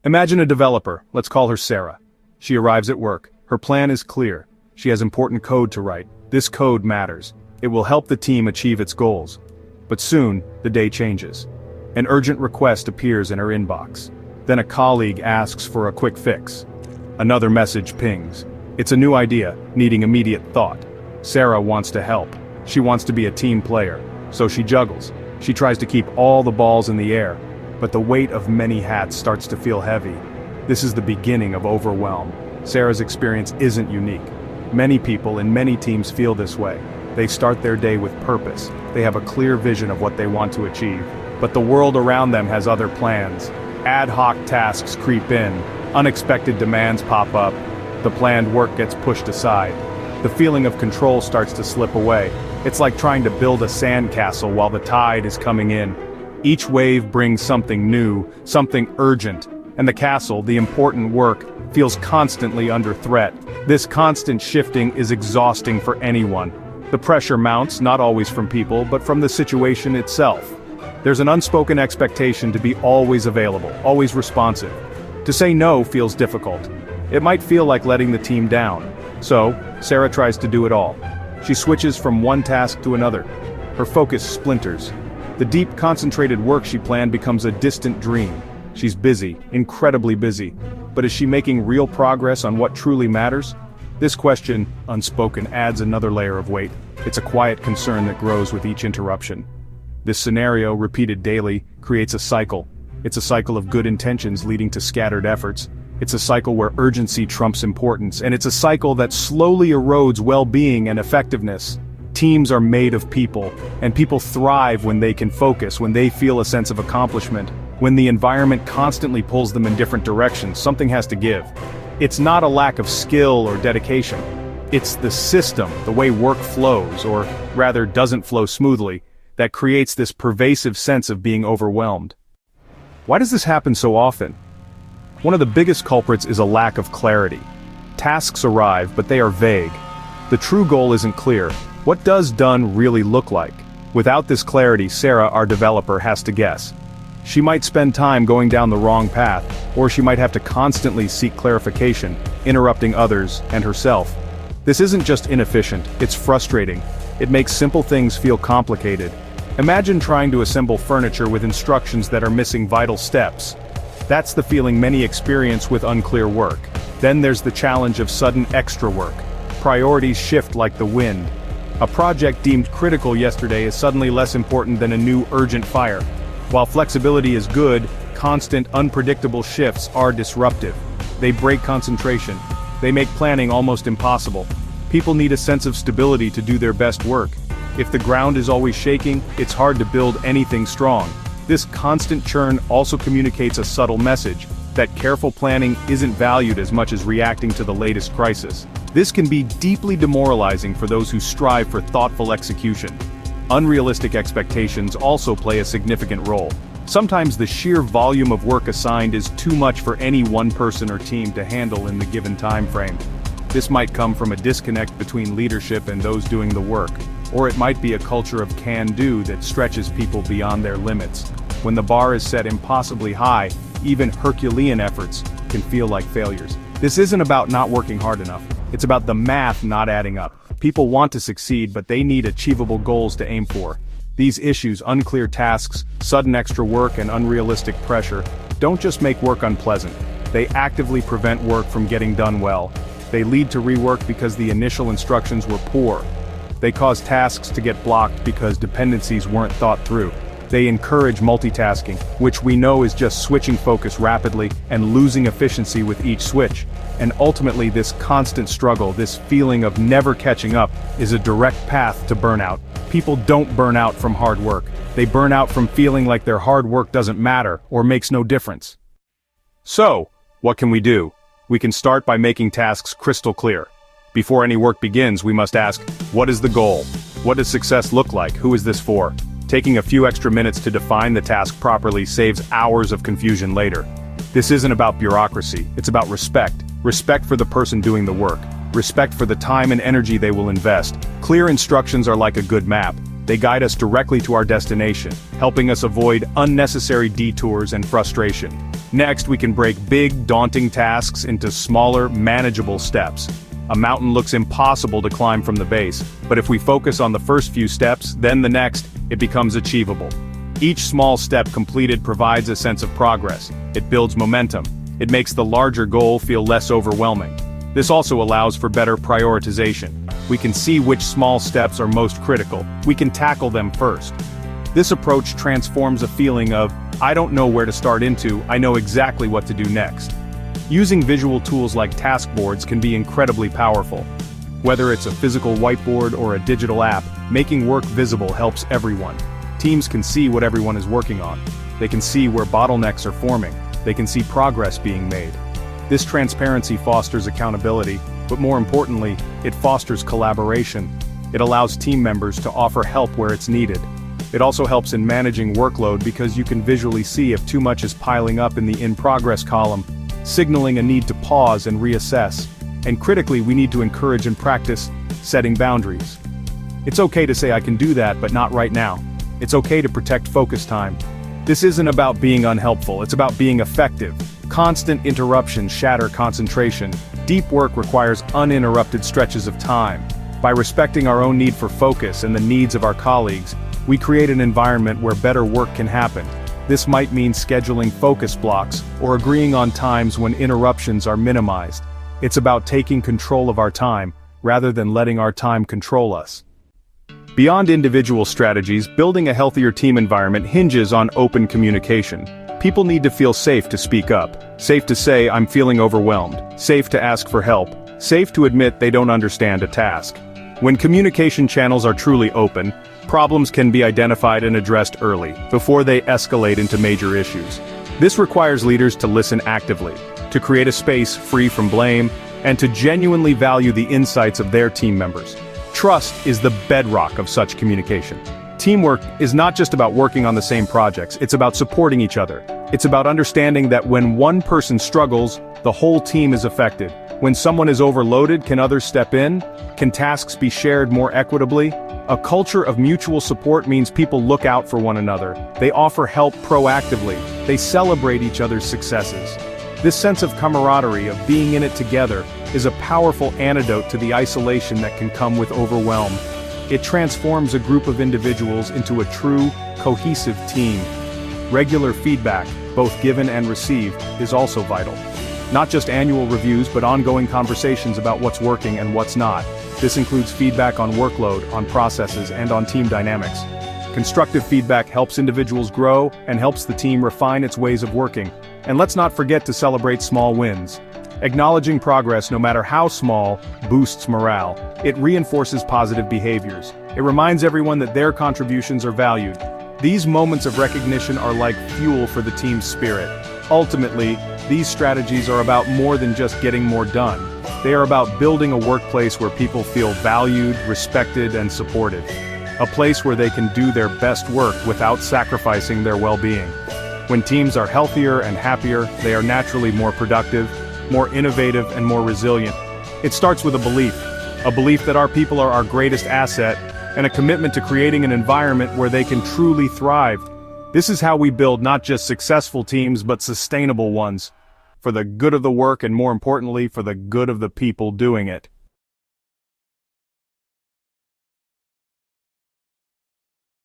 Imagine a developer, let's call her Sarah. She arrives at work. Her plan is clear. She has important code to write. This code matters. It will help the team achieve its goals. But soon, the day changes. An urgent request appears in her inbox. Then a colleague asks for a quick fix. Another message pings. It's a new idea, needing immediate thought. Sarah wants to help. She wants to be a team player. So she juggles. She tries to keep all the balls in the air. But the weight of many hats starts to feel heavy. This is the beginning of overwhelm. Sarah's experience isn't unique. Many people in many teams feel this way. They start their day with purpose. They have a clear vision of what they want to achieve. But the world around them has other plans. Ad hoc tasks creep in. Unexpected demands pop up. The planned work gets pushed aside. The feeling of control starts to slip away. It's like trying to build a sandcastle while the tide is coming in. Each wave brings something new, something urgent, and the castle, the important work, feels constantly under threat. This constant shifting is exhausting for anyone. The pressure mounts, not always from people, but from the situation itself. There's an unspoken expectation to be always available, always responsive. To say no feels difficult. It might feel like letting the team down. So, Sarah tries to do it all. She switches from one task to another. Her focus splinters. The deep, concentrated work she planned becomes a distant dream. She's busy, incredibly busy. But is she making real progress on what truly matters? This question, unspoken, adds another layer of weight. It's a quiet concern that grows with each interruption. This scenario, repeated daily, creates a cycle. It's a cycle of good intentions leading to scattered efforts. It's a cycle where urgency trumps importance, and it's a cycle that slowly erodes well-being and effectiveness. Teams are made of people, and people thrive when they can focus, when they feel a sense of accomplishment. When the environment constantly pulls them in different directions, something has to give. It's not a lack of skill or dedication. It's the system, the way work flows, or rather doesn't flow smoothly, that creates this pervasive sense of being overwhelmed. Why does this happen so often? One of the biggest culprits is a lack of clarity. Tasks arrive, but they are vague. The true goal isn't clear. What does done really look like? Without this clarity, Sarah, our developer, has to guess. She might spend time going down the wrong path, or she might have to constantly seek clarification, interrupting others and herself. This isn't just inefficient, it's frustrating. It makes simple things feel complicated. Imagine trying to assemble furniture with instructions that are missing vital steps. That's the feeling many experience with unclear work. Then there's the challenge of sudden extra work. Priorities shift like the wind. A project deemed critical yesterday is suddenly less important than a new urgent fire. While flexibility is good, constant, unpredictable shifts are disruptive. They break concentration. They make planning almost impossible. People need a sense of stability to do their best work. If the ground is always shaking, it's hard to build anything strong. This constant churn also communicates a subtle message, that careful planning isn't valued as much as reacting to the latest crisis. This can be deeply demoralizing for those who strive for thoughtful execution. Unrealistic expectations also play a significant role. Sometimes the sheer volume of work assigned is too much for any one person or team to handle in the given time frame. This might come from a disconnect between leadership and those doing the work, or it might be a culture of can-do that stretches people beyond their limits. When the bar is set impossibly high, even Herculean efforts can feel like failures. This isn't about not working hard enough. It's about the math not adding up. People want to succeed, but they need achievable goals to aim for. These issues, unclear tasks, sudden extra work, and unrealistic pressure, don't just make work unpleasant. They actively prevent work from getting done well. They lead to rework because the initial instructions were poor. They cause tasks to get blocked because dependencies weren't thought through. They encourage multitasking, which we know is just switching focus rapidly and losing efficiency with each switch. And ultimately, this constant struggle, this feeling of never catching up, is a direct path to burnout. People don't burn out from hard work. They burn out from feeling like their hard work doesn't matter or makes no difference. So, what can we do? We can start by making tasks crystal clear. Before any work begins, we must ask, what is the goal? What does success look like? Who is this for? Taking a few extra minutes to define the task properly saves hours of confusion later. This isn't about bureaucracy, it's about respect. Respect for the person doing the work. Respect for the time and energy they will invest. Clear instructions are like a good map. They guide us directly to our destination, helping us avoid unnecessary detours and frustration. Next, we can break big, daunting tasks into smaller, manageable steps. A mountain looks impossible to climb from the base, but if we focus on the first few steps, then the next, it becomes achievable. Each small step completed provides a sense of progress. It builds momentum. It makes the larger goal feel less overwhelming. This also allows for better prioritization. We can see which small steps are most critical. We can tackle them first. This approach transforms a feeling of, I don't know where to start into, I know exactly what to do next. Using visual tools like task boards can be incredibly powerful. Whether it's a physical whiteboard or a digital app, making work visible helps everyone. Teams can see what everyone is working on. They can see where bottlenecks are forming. They can see progress being made. This transparency fosters accountability, but more importantly, it fosters collaboration. It allows team members to offer help where it's needed. It also helps in managing workload because you can visually see if too much is piling up in the in-progress column, signaling a need to pause and reassess. And critically, we need to encourage and practice setting boundaries. It's okay to say I can do that, but not right now. It's okay to protect focus time. This isn't about being unhelpful, it's about being effective. Constant interruptions shatter concentration. Deep work requires uninterrupted stretches of time. By respecting our own need for focus and the needs of our colleagues, we create an environment where better work can happen. This might mean scheduling focus blocks or agreeing on times when interruptions are minimized. It's about taking control of our time, rather than letting our time control us. Beyond individual strategies, building a healthier team environment hinges on open communication. People need to feel safe to speak up, safe to say I'm feeling overwhelmed, safe to ask for help, safe to admit they don't understand a task. When communication channels are truly open, problems can be identified and addressed early, before they escalate into major issues. This requires leaders to listen actively, to create a space free from blame, and to genuinely value the insights of their team members. Trust is the bedrock of such communication. Teamwork is not just about working on the same projects, it's about supporting each other. It's about understanding that when one person struggles, the whole team is affected. When someone is overloaded, can others step in? Can tasks be shared more equitably? A culture of mutual support means people look out for one another. They offer help proactively. They celebrate each other's successes. This sense of camaraderie, of being in it together, is a powerful antidote to the isolation that can come with overwhelm. It transforms a group of individuals into a true, cohesive team. Regular feedback, both given and received, is also vital. Not just annual reviews, but ongoing conversations about what's working and what's not. This includes feedback on workload, on processes, and on team dynamics. Constructive feedback helps individuals grow and helps the team refine its ways of working. And let's not forget to celebrate small wins. Acknowledging progress, no matter how small, boosts morale. It reinforces positive behaviors. It reminds everyone that their contributions are valued. These moments of recognition are like fuel for the team's spirit. Ultimately, these strategies are about more than just getting more done. They are about building a workplace where people feel valued, respected, and supported. A place where they can do their best work without sacrificing their well-being. When teams are healthier and happier, they are naturally more productive, more innovative, and more resilient. It starts with a belief that our people are our greatest asset, and a commitment to creating an environment where they can truly thrive. This is how we build not just successful teams but sustainable ones, for the good of the work and more importantly for the good of the people doing it.